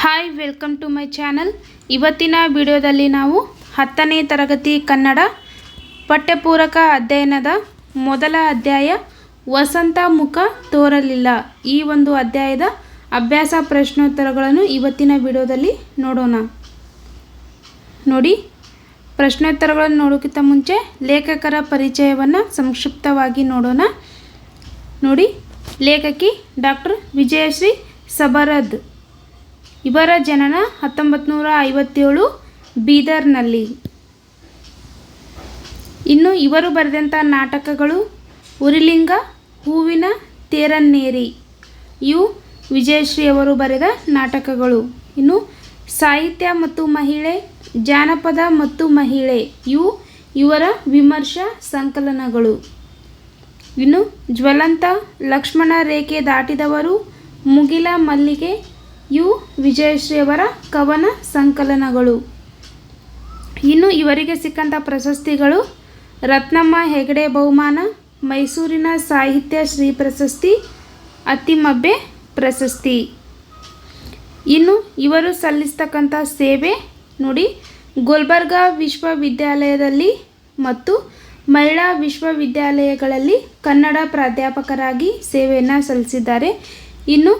Hi welcome to my channel. ಇವತ್ತಿನ ವಿಡಿಯೋದಲ್ಲಿ ನಾವು 10ನೇ ತರಗತಿ ಕನ್ನಡ ಪಠ್ಯಪೂರಕ ಅಧ್ಯಯನದ ಮೊದಲ ಅಧ್ಯಾಯ ವಸಂತ ಮುಖ ತೋರಲಿಲ್ಲ ಈ ಒಂದು ಅಧ್ಯಾಯದ ಅಭ್ಯಾಸ ಪ್ರಶ್ನೋತ್ತರಗಳನ್ನು ಇವತ್ತಿನ ವಿಡಿಯೋದಲ್ಲಿ ನೋಡೋಣ. ನೋಡಿ, ಪ್ರಶ್ನೋತ್ತರಗಳನ್ನು ನೋಡೋಕ್ಕಿಂತ ಮುಂಚೆ ಲೇಖಕರ ಪರಿಚಯವನ್ನು ಸಂಕ್ಷಿಪ್ತವಾಗಿ ನೋಡೋಣ. ನೋಡಿ, ಲೇಖಕಿ ಡಾಕ್ಟರ್ ವಿಜಯಶ್ರೀ ಸಬರದ್. ಇವರ ಜನನ 1957 ಬೀದರ್ನಲ್ಲಿ. ಇನ್ನು ಇವರು ಬರೆದಂಥ ನಾಟಕಗಳು ಉರಿಲಿಂಗ, ಹೂವಿನ ತೇರನ್ನೇರಿ ಇವು ವಿಜಯಶ್ರೀ ಅವರು ಬರೆದ ನಾಟಕಗಳು. ಇನ್ನು ಸಾಹಿತ್ಯ ಮತ್ತು ಮಹಿಳೆ, ಜಾನಪದ ಮತ್ತು ಮಹಿಳೆ ಇವು ಇವರ ವಿಮರ್ಶಾ ಸಂಕಲನಗಳು. ಇನ್ನು ಜ್ವಲಂತ, ಲಕ್ಷ್ಮಣ ರೇಖೆ ದಾಟಿದವರು, ಮುಗಿಲ ಮಲ್ಲಿಗೆ ಇವು ವಿಜಯಶ್ರೀಯವರ ಕವನ ಸಂಕಲನಗಳು. ಇನ್ನು ಇವರಿಗೆ ಸಿಕ್ಕಂಥ ಪ್ರಶಸ್ತಿಗಳು ರತ್ನಮ್ಮ ಹೆಗಡೆ ಬಹುಮಾನ, ಮೈಸೂರಿನ ಸಾಹಿತ್ಯ ಶ್ರೀ ಪ್ರಶಸ್ತಿ, ಅತ್ತಿಮಬ್ಬೆ ಪ್ರಶಸ್ತಿ. ಇನ್ನು ಇವರು ಸಲ್ಲಿಸ್ತಕ್ಕಂಥ ಸೇವೆ ನೋಡಿ, ಗುಲ್ಬರ್ಗಾ ವಿಶ್ವವಿದ್ಯಾಲಯದಲ್ಲಿ ಮತ್ತು ಮಹಿಳಾ ವಿಶ್ವವಿದ್ಯಾಲಯಗಳಲ್ಲಿ ಕನ್ನಡ ಪ್ರಾಧ್ಯಾಪಕರಾಗಿ ಸೇವೆಯನ್ನು ಸಲ್ಲಿಸಿದ್ದಾರೆ. ಇನ್ನು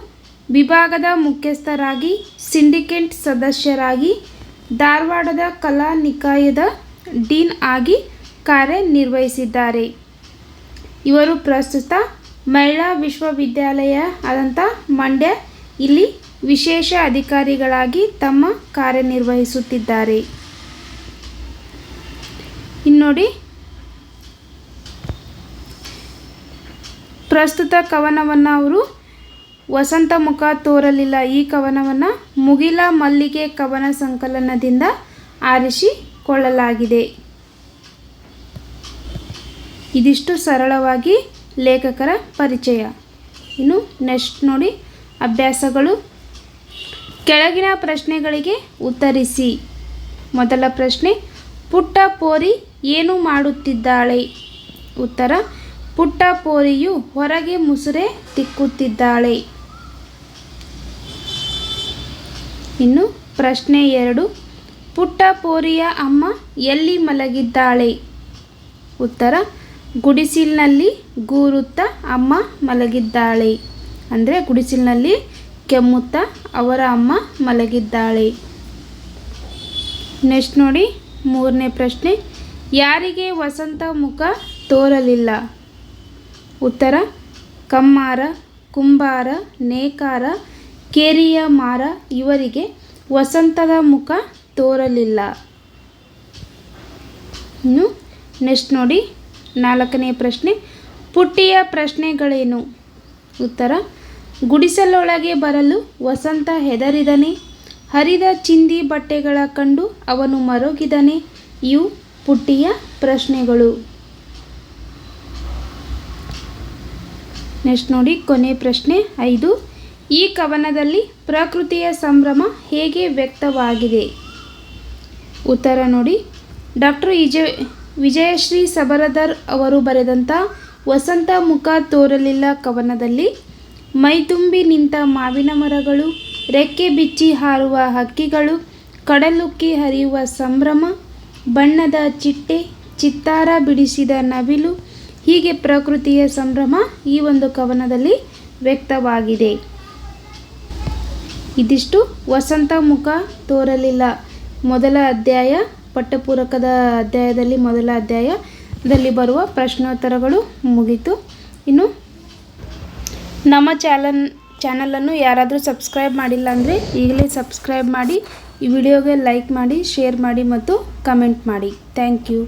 ವಿಭಾಗದ ಮುಖ್ಯಸ್ಥರಾಗಿ, ಸಿಂಡಿಕೇಟ್ ಸದಸ್ಯರಾಗಿ, ಧಾರವಾಡದ ಕಲಾ ನಿಕಾಯದ ಡೀನ್ ಆಗಿ ಕಾರ್ಯನಿರ್ವಹಿಸಿದ್ದಾರೆ. ಇವರು ಪ್ರಸ್ತುತ ಮಹಿಳಾ ವಿಶ್ವವಿದ್ಯಾಲಯ ಆದಂಥ ಮಂಡ್ಯ ಇಲ್ಲಿ ವಿಶೇಷ ಅಧಿಕಾರಿಗಳಾಗಿ ತಮ್ಮ ಕಾರ್ಯನಿರ್ವಹಿಸುತ್ತಿದ್ದಾರೆ. ಇನ್ನು ನೋಡಿ, ಪ್ರಸ್ತುತ ಕವನವನ್ನು ಅವರು ವಸಂತ ಮುಖ ತೋರಲಿಲ್ಲ ಈ ಕವನವನ್ನು ಮುಗಿಲ ಮಲ್ಲಿಗೆ ಕವನ ಸಂಕಲನದಿಂದ ಆರಿಸಿಕೊಳ್ಳಲಾಗಿದೆ. ಇದಿಷ್ಟು ಸರಳವಾಗಿ ಲೇಖಕರ ಪರಿಚಯ. ಇನ್ನು ನೆಕ್ಸ್ಟ್ ನೋಡಿ, ಅಭ್ಯಾಸಗಳು. ಕೆಳಗಿನ ಪ್ರಶ್ನೆಗಳಿಗೆ ಉತ್ತರಿಸಿ. ಮೊದಲ ಪ್ರಶ್ನೆ, ಪುಟ್ಟ ಪೋರಿ ಏನು ಮಾಡುತ್ತಿದ್ದಾಳೆ? ಉತ್ತರ, ಪುಟ್ಟ ಪೋರಿಯು ಹೊರಗೆ ಮುಸುರೆ ತಿಕ್ಕುತ್ತಿದ್ದಾಳೆ. ಇನ್ನು ಪ್ರಶ್ನೆ 2, ಪುಟ್ಟ ಪೋರಿಯ ಅಮ್ಮ ಎಲ್ಲಿ ಮಲಗಿದ್ದಾಳೆ? ಉತ್ತರ, ಗುಡಿಸಿಲಿನಲ್ಲಿ ಗೂರುತ್ತಾ ಅಮ್ಮ ಮಲಗಿದ್ದಾಳೆ. ಅಂದರೆ ಗುಡಿಸಿಲಿನಲ್ಲಿ ಕೆಮ್ಮುತ್ತಾ ಅವರ ಅಮ್ಮ ಮಲಗಿದ್ದಾಳೆ. ನೆಕ್ಸ್ಟ್ ನೋಡಿ, 3ನೇ ಪ್ರಶ್ನೆ, ಯಾರಿಗೆ ವಸಂತ ಮುಖ ತೋರಲಿಲ್ಲ? ಉತ್ತರ, ಕಮ್ಮಾರ, ಕುಂಬಾರ, ನೇಕಾರ, ಕೇರಿಯ ಮಾರ ಇವರಿಗೆ ವಸಂತದ ಮುಖ ತೋರಲಿಲ್ಲ. ಇನ್ನು ನೆಕ್ಸ್ಟ್ ನೋಡಿ, 4ನೇ ಪ್ರಶ್ನೆ, ಪುಟ್ಟಿಯ ಪ್ರಶ್ನೆಗಳೇನು? ಉತ್ತರ, ಗುಡಿಸಲೊಳಗೆ ಬರಲು ವಸಂತ ಹೆದರಿದನೆ, ಹರಿದ ಚಿಂದಿ ಬಟ್ಟೆಗಳ ಕಂಡು ಅವನು ಮರುಗಿದನೆ ಇವು ಪುಟ್ಟಿಯ ಪ್ರಶ್ನೆಗಳು. ನೆಕ್ಸ್ಟ್ ನೋಡಿ, ಕೊನೆ ಪ್ರಶ್ನೆ 5, ಈ ಕವನದಲ್ಲಿ ಪ್ರಕೃತಿಯ ಸಂಭ್ರಮ ಹೇಗೆ ವ್ಯಕ್ತವಾಗಿದೆ? ಉತ್ತರ ನೋಡಿ, ಡಾಕ್ಟರ್ ವಿಜಯಶ್ರೀ ಸಬರದರ್ ಅವರು ಬರೆದಂಥ ವಸಂತ ಮುಖ ತೋರಲಿಲ್ಲ ಕವನದಲ್ಲಿ ಮೈತುಂಬಿ ನಿಂತ ಮಾವಿನ ಮರಗಳು, ರೆಕ್ಕೆ ಬಿಚ್ಚಿ ಹಾರುವ ಹಕ್ಕಿಗಳು, ಕಡಲುಕ್ಕಿ ಹರಿಯುವ ಸಂಭ್ರಮ, ಬಣ್ಣದ ಚಿಟ್ಟೆ, ಚಿತ್ತಾರ ಬಿಡಿಸಿದ ನವಿಲು ಹೀಗೆ ಪ್ರಕೃತಿಯ ಸಂಭ್ರಮ ಈ ಒಂದು ಕವನದಲ್ಲಿ ವ್ಯಕ್ತವಾಗಿದೆ. ಇದಿಷ್ಟು ವಸಂತ ಮುಖ ತೋರಲಿಲ್ಲ ಮೊದಲ ಅಧ್ಯಾಯ, ಪಠ್ಯಪೂರಕದ ಅಧ್ಯಾಯದಲ್ಲಿ ಮೊದಲ ಅಧ್ಯಾಯದಲ್ಲಿ ಬರುವ ಪ್ರಶ್ನೋತ್ತರಗಳು ಮುಗಿತು. ಇನ್ನು ನಮ್ಮ ಚಾನಲನ್ನು ಯಾರಾದರೂ ಸಬ್ಸ್ಕ್ರೈಬ್ ಮಾಡಿಲ್ಲ ಅಂದರೆ ಈಗಲೇ ಸಬ್ಸ್ಕ್ರೈಬ್ ಮಾಡಿ, ಈ ವಿಡಿಯೋಗೆ ಲೈಕ್ ಮಾಡಿ, ಶೇರ್ ಮಾಡಿ ಮತ್ತು ಕಮೆಂಟ್ ಮಾಡಿ. Thank you.